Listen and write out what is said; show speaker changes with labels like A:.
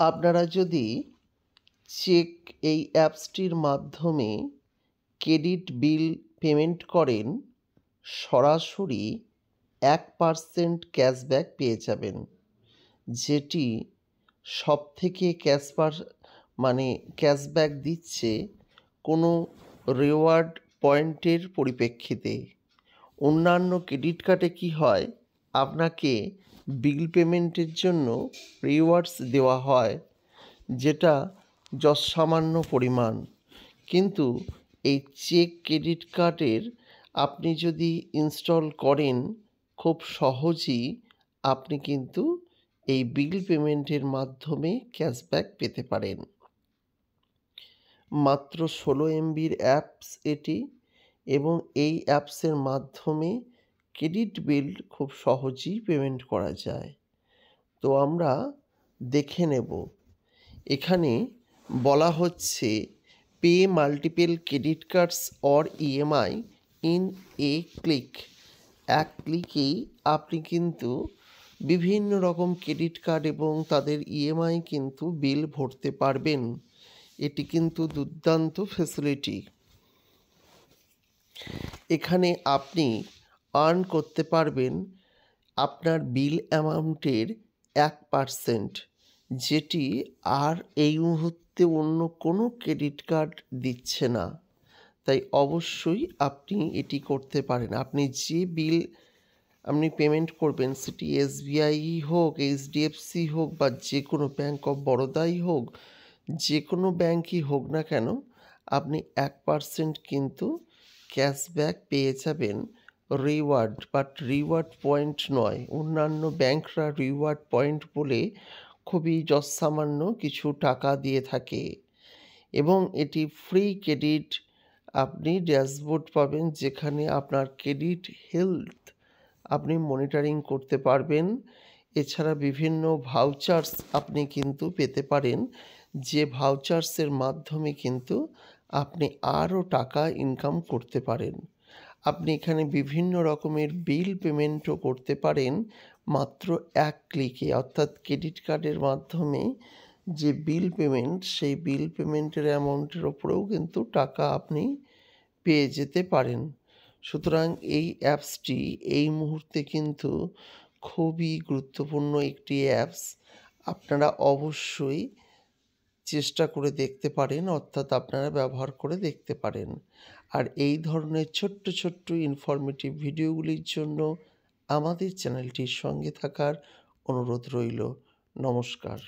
A: আপনারা যদি চেক এই অ্যাপসটির মাধ্যমে ক্রেডিট বিল পেমেন্ট করেন, সরাসরি 1% ক্যাশব্যাক পেয়ে যাবেন, যেটি সবথেকে ক্যাশব্যাক দিচ্ছে কোনো রিওয়ার্ড পয়েন্টের পরিপ্রেক্ষিতে। অন্যান্য ক্রেডিট কার্ডে কী হয়, আপনাকে বিল পেমেন্টের জন্য রিওয়ার্ডস দেওয়া হয়, যেটা যৎসামান্য পরিমাণ। কিন্তু এই চেক ক্রেডিট কার্ডের আপনি যদি ইনস্টল করেন, খুব সহজেই আপনি কিন্তু এই বিল পেমেন্টের মাধ্যমে ক্যাশব্যাক পেতে পারেন। মাত্র 16 MBর অ্যাপস এটি, এবং এই অ্যাপসের মাধ্যমে ক্রেডিট বিল খুব সহজেই পেমেন্ট করা যায়। তো আমরা দেখে নেব। এখানে বলা হচ্ছে pay multiple credit cards or EMI in a click. এক ক্লিকেই আপনি কিন্তু বিভিন্ন রকম ক্রেডিট কার্ড এবং তাদের EMI কিন্তু বিল ভরতে পারবেন। এটি কিন্তু দুর্দান্ত ফ্যাসিলিটি। এখানে আপনি আর্ন করতে পারবেন আপনার বিল অ্যামাউন্টের 1%, যেটি আর এই মুহূর্তে অন্য কোনো ক্রেডিট কার্ড দিচ্ছে না। তাই অবশ্যই আপনি এটি করতে পারেন। আপনি যে বিল পেমেন্ট করবেন, সেটি SBI হোক, HDFC হোক, বা যে কোনো ব্যাঙ্ক অফ বরোদাই হোক, যে কোনো ব্যাঙ্কই হোক না কেন, আপনি 1% কিন্তু ক্যাশব্যাক পেয়ে যাবেন। রিওয়ার্ড, বাট রিওয়ার্ড পয়েন্ট নয়। অন্যান্য ব্যাঙ্করা রিওয়ার্ড পয়েন্ট বলে খুবই যৎসামান্য কিছু টাকা দিয়ে থাকে, এবং এটি ফ্রি ক্রেডিট। আপনি ড্যাশবোর্ড পাবেন, যেখানে আপনার ক্রেডিট হেলথ আপনি মনিটরিং করতে পারবেন। এছাড়া বিভিন্ন ভাউচার্স আপনি কিন্তু পেতে পারেন, যে ভাউচার্সের মাধ্যমে কিন্তু আপনি আরও টাকা ইনকাম করতে পারেন। আপনি এখানে বিভিন্ন রকমের বিল পেমেন্টও করতে পারেন মাত্র এক ক্লিকে, অর্থাৎ ক্রেডিট কার্ডের মাধ্যমে যে বিল পেমেন্ট, সেই বিল পেমেন্টের অ্যামাউন্টের ওপরেও কিন্তু টাকা আপনি পেয়ে যেতে পারেন। সুতরাং এই অ্যাপসটি এই মুহূর্তে কিন্তু খুবই গুরুত্বপূর্ণ একটি অ্যাপস। আপনারা অবশ্যই চেষ্টা করে দেখতে পারেন, অর্থাৎ আপনারা ব্যবহার করে দেখতে পারেন। আর এই ধরনের ছোট্ট ছোট্ট ইনফরমেটিভ ভিডিওগুলির জন্য আমাদের চ্যানেলটির সঙ্গে থাকার অনুরোধ রইল। নমস্কার।